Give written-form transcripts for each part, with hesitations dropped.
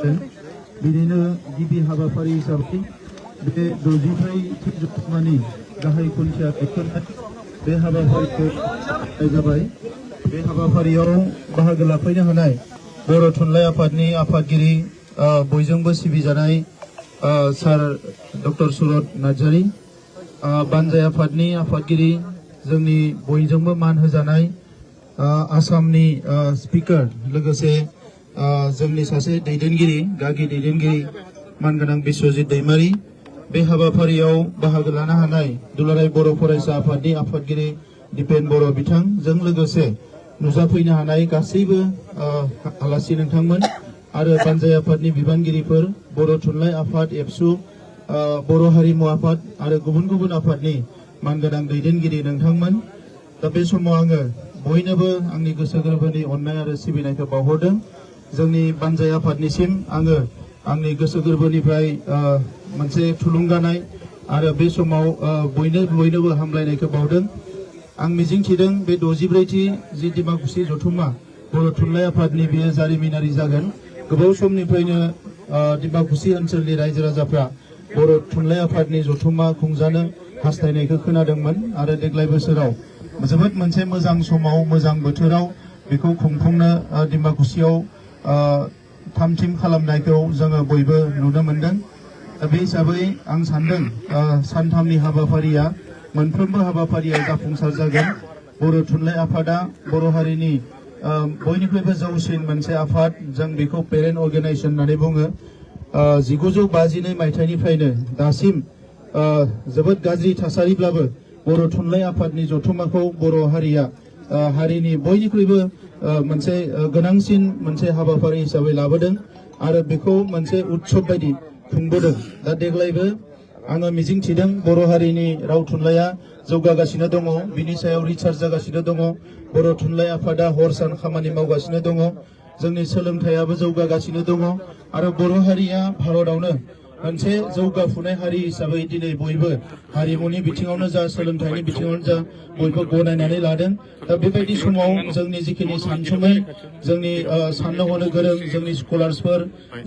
जागोन बिदिनो गिबि हाबाफारि हिसाबै बे 63 जथुम्मानि गाहाय खुन्थिया गायसननाय बे हाबाफारिखौ जाबाय। बे हाबाफारियाव बाहागो लाफैनो हानाय बर' थुनलाइ आफादनि आफादगिरि बयजोंबो सिबिजानाय सार डक्टर सुरत नार्जारी, बानजाय आफादनि आफादगिरि जोंनि बयजोंबो मान होजानाय आसामनि स्पिकार लोगोसे जोंनि सासे दैदेनगिरि गागि दैदेनगिरि मानगोनां बिश्वजित दैमारी, बे हाबाफारियाव बाहागो लानो हानाय दुलाराय बर' फरायसा आफादनि आफादगिरि दिपेन बर' बिथांजों लोगोसे नुजाफैनो हानाय गासैबो आलासि नोंथांमोन आरो बानजाय आफादनि बिबानगिरिफोर, बर' थुनलाइ आफाद एबसु, बर' हारिमु आफाद आरो गुबुन गुबुन आफादनि मानगोनां दैदेनगिरि नोंथांमोन। दा बे समाव आङो बयनोबो आंनि गोसो गोरबोनि अननाय आरो सिबिनायखौ बावहरदों। जोंनि बानजाय आफादनिसिम आङो आंनि गोसो गोरबोनिफ्राय मोनसे थुलुंगानाय आरो बे समाव बयनोबो हामलायनायखौ बावदों। आं मिजिंथिदों बे 64थि जि डिमाकुसि जथुम्मा बर' थुनलाइ आफादनि बेयो जारिमिनारि जागोन। गोबाव समनिफ्रायनो डिमाकुसि ओनसोलनि रायजो राजाफ्रा बर' थुनलाइ आफादनि जथुम्मा खुंजानो हास्थायनायखौ खोनादोंमोन आरो देग्लाय बोसोराव जोबोद मोनसे मोजां समाव मोजां बोथोराव बेखौ खुंफुंनो डिमाकुसियाव थामथिम खालामनायखौ जोङो बयबो नुनो मोनदों। बे हिसाबै आं सानदों सानथामनि हाबाफारिया मोनफ्रोमबो हाबाफारिया जाफुंसार जागोन। बर' थुनलाइ आफादा बर' हारिनि बयनिख्रुइबो जौसिन मोनसे आफाद, जों बेखौ पेरेन्ट अर्गेनाइजेसन होननानै बुङो। 1952 मायथाइनिफ्रायनो दासिम जोबोद गाज्रि थासारिब्लाबो बर' थुनलाइ आफादनि जथुम्माखौ बर' हारिया हारिनि बयनिख्रुइबो मोनसे गोनांसिन मोनसे हाबाफारि हिसाबै लाबोदों आरो बेखौ मोनसे उत्सव बायदि खुंबोदों। दा देग्लायबो आङो मिजिंथिदों बर' हारिनि राव थुनलाइया जौगागासिनो दङ, बिनि सायाव रिसार्च जागासिनो दङ, बर' थुनलाइ आफादा हर सान खामानि मावगासिनो दङ, जोंनि सोलोंथाइयाबो जौगागासिनो दङ आरो बर' हारिया भारतआवनो मोनसे जौगाफुनाय हारि हिसाबै दिनै बयबो हारिमुनि बिथिङावनो जा सोलोंथाइनि बिथिङावनो जा बयबो गनायनानै लादों। दा बेबायदि समाव जोंनि जिखिनि सानसुमै जोंनि साननो हनो गोरों जोंनि स्कलार्सफोर,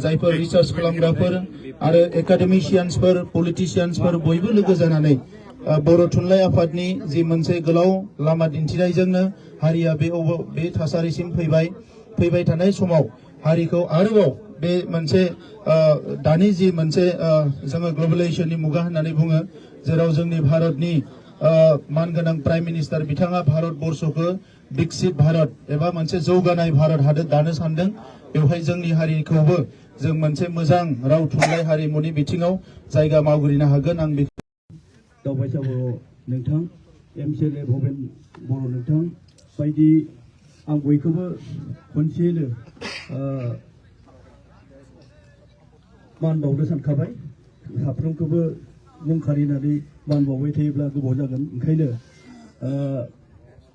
जायफोर रिसार्च खालामग्राफोर आरो एकाडेमिशियान्सफोर, पलिटिशियान्सफोर बयबो लोगो जानानै बर' थुनलाइ आफादनि जि मोनसे गोलाव लामा दिन्थिनायजोंनो हारिया बे थासारिसिम फैबाय थानाय समाव हारिखौ आरोबाव बे मोनसे दानि जि मोनसे जोङो ग्लबेलाइजेशननि मुगा होननानै बुङो, जेराव जोंनि भारतनि मानगोनां प्राइम मिनिस्टार बिथाङा भारत बर्षखौ विकसित भारत एबा मोनसे जौगानाय भारत हादोर दानो सानदों। बेवहाय जोंनि हारिखौबो जों मोनसे मोजां राव थुनलाइ हारिमुनि बिथिङाव जायगा मावग्रिनो हागोन। आं बेखौ दावबायसा बर' नोंथां, MCLA भबेन बर' नोंथां बायदि आं बयखौबो खनसेयैनो मान बावनो सानखाबाय। साफ्रोमखौबो मुं खारिनानै मान बावबाय थायोब्ला गोबाव जागोन। ओंखायनो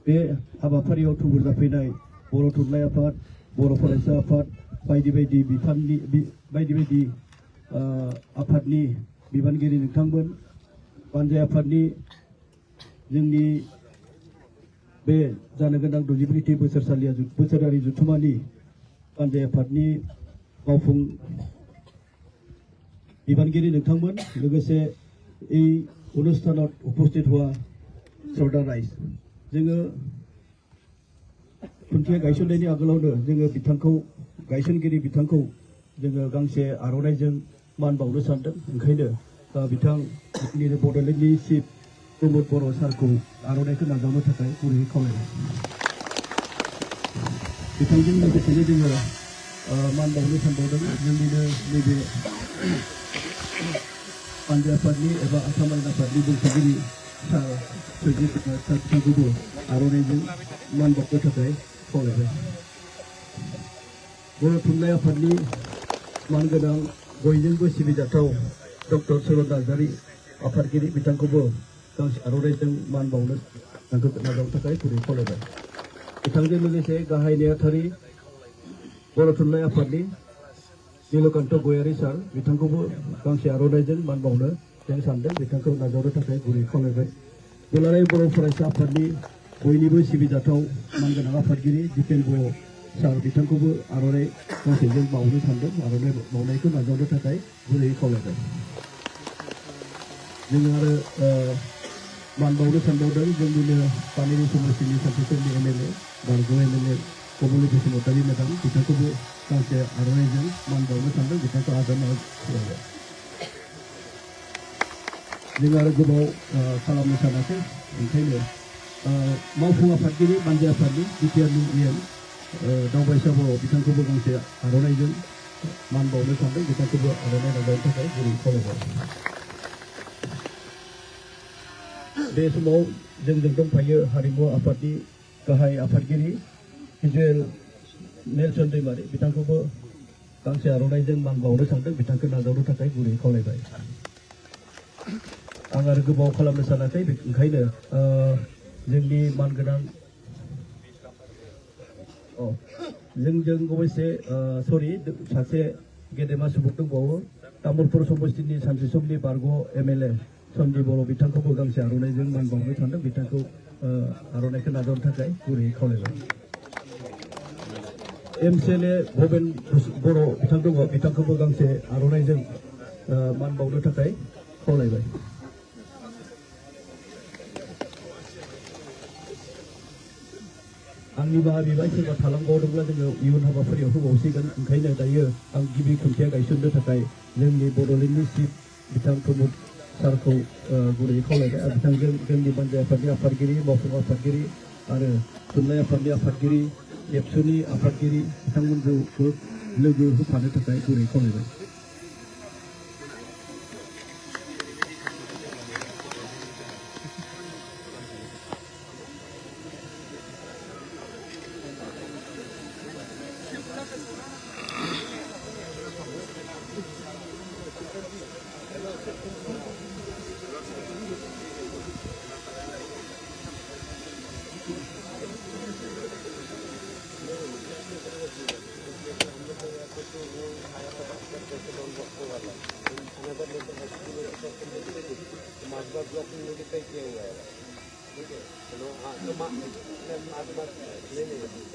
बे हाबाफारियाव थुबुर जाफैनाय बर' थुनलाइ आफाद, बर' फरायसा आफाद बायदि बायदि आफादनि बिबानगिरि नोंथांमोन, बानजाय आफादनि जोंनि बे जानो गोनां 64थि बोसोरारि जथुम्मानि बानजाय आफादनि मावफुं बिबानगिरि नोंथांमोन, लोगोसे এই অনুষ্ঠানত উপস্থিত हुआ শ্রদ্ধা राइज, जोङो खुन्थिया गायसननायनि आगोलावनो जोङो गायसनगिरि बिथांखौ जोङो गांसे आर'नाइजों मान बावनो सानदों। ओंखायनो बिथां बड'लेण्डनि चिफ प्रमद बर' सारखौ आर'नाइखौ नाजावनो थाखाय गुरैयै खावलायबाय। बिथांजों लोगोसेनो जोङो मान बावनो सानबावदों जोंनिनो नैबे बानजाय आफादनि एबा आसाम आयेन आफादनि बुंथिगिरि बिथांखौबो आर'नाइजों मान बावनो थाखाय खावलायबाय। बर' थुनलाइ आफादनि मानगोनां बयजोंबो सिबिजाथाव डक्टर सुरत नार्जारी आफादगिरि बिथांखौबो गांसे आर'नाइजों मान बावनो नाजावनो थाखाय गुरै खावलायबाय। बिथांजों लोगोसे गाहाय नेहाथारि बर' थुनलाइ आफादनि नीलकान्त गयारी सार बिथांखौबो गांसे आर'नाइजों मान बावनो जों सानदों, बिथांखौ नाजावनो थाखाय गुरै खावलायबाय। दुलाराय बर' फरायसा आफादनि बयनिबो सिबिजाथाव मानगोनां आफादगिरि दिपेन बर' सार बिथांखौबो आर'नाइ गांसे जों बावनो सानदों आर'नाइ बावनायखौ नाजावनो थाखाय गुरैयै खावलायबाय जों आरो मान बावनो सानबावदों जोंनिनो पानेरि समष्टिनि सानसेसोनि एमएलए बारग' एमएलए कमलि बसुमतारी मेडाम बिथांखौबो गांसे आर'नाइजों मान बावनो सानदों बिथांखौ आजावनानै खावलायबाय जों आरो गोबाव खालामनो सानाखै ओंखायनो मावफुं आफादगिरि बानजाय आफादनि बिटिआरनि इएन दावबायसा बर' बिथांखौबो गांसे आर'नाइजों मान बावनो सानदों बिथांखौबो आर'नाइ नाजावनो थाखाय गुरै खावलायबाय बे समाव जोंजों दंफायो हारिमु आफादनि गाहाय आफादगिरि भिजुएल नेलसन दैमारि बिथांखौबो गांसे आर'नाइजों मान बावनो सानदों बिथांखौ नाजावनो थाखाय गुरै खावलायबाय आं आरो गोबाव खालामनो सानाखै ओंखायनो जोंनि मानगोनां जोंजों अबयसे सरि सासे गेदेमा सुबुं दंबावो तामुलपुर समष्टिनि सानसे समनि बारग' एमएलए सन्जय बर' बिथांखौबो गांसे आर'नाइजों मान बावनो सानदों बिथांखौ आर'नाइखौ नाजावनो थाखाय गुरैयै खावलायबाय एमसिएलए भबेन बर' बिथां दङ बिथांखौबो गांसे आर'नाइजों मान बावनो थाखाय खावलायबाय आंनि बाहाबिबाय सोरबा थालांबावदोंब्ला जोङो इयुन हाबाफारियाव होबावसिगोन ओंखायनो दायो आं गिबि खुन्थिया गायसननो थाखाय जोंनि बड'लेण्डनि चिफ बिथां प्रमद सारखौ गुरैयै खावलायबाय आरो बिथांजों जोंनि बानजाय आफादनि आफादगिरि मावफुं आफादगिरि आरो थुनलाइ आफादनि आफादगिरि एबसुनि आफादगिरि बिथांमोनखौ लोगो होफानो थाखाय गुरै खावलायबाय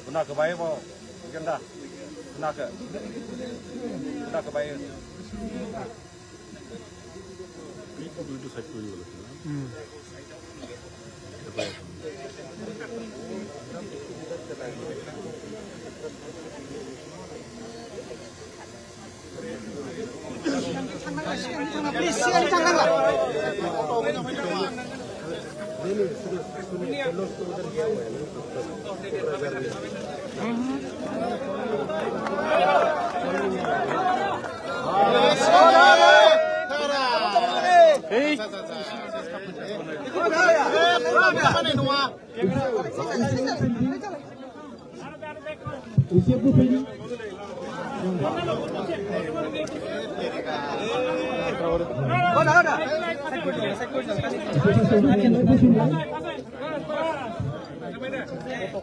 Benar kebaik mau, ganda, benar kebaik. Itu dulu saya tuju lah. Kebaik. Please, silakan janganlah.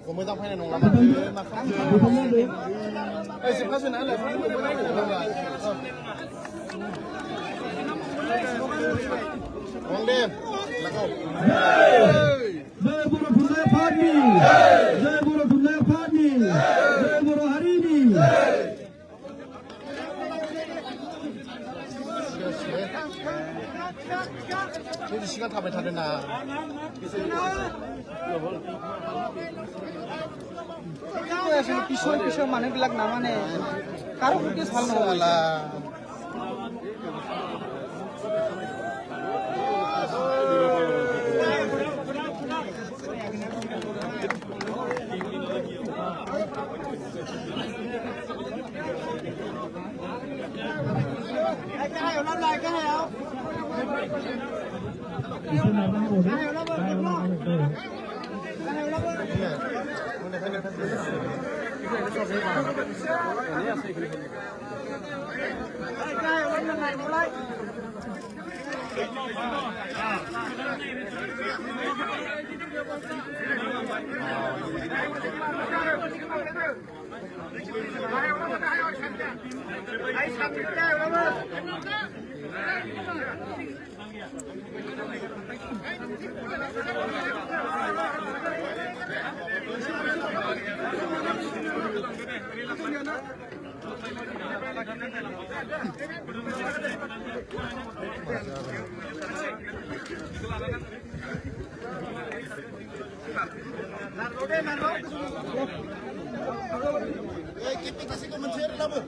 Không mới dòng hay là nồng lắm mà không được. Ê, dịp các chuyện án là không được rồi. Hoàng đêm là không. Jai Guru Thunlai Phadni, Jai Guru Thunlai Phadni, Jai Guru Harini. Ini sikat apa tadi na? পিছৰ মানুহবিলাক নামানে কাৰো case ভাল নহয় Kita kasih komentar lama.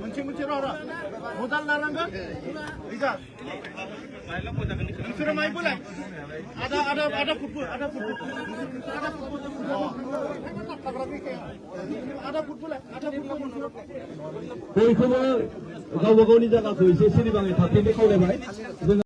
Mencing orang, modal larang kan? Bisa. Sudah main bola. Ada football. बयखौबो गावबा गावनि जायगाखौ एसे सिरिबाङै थाथेनो खावलायबाय।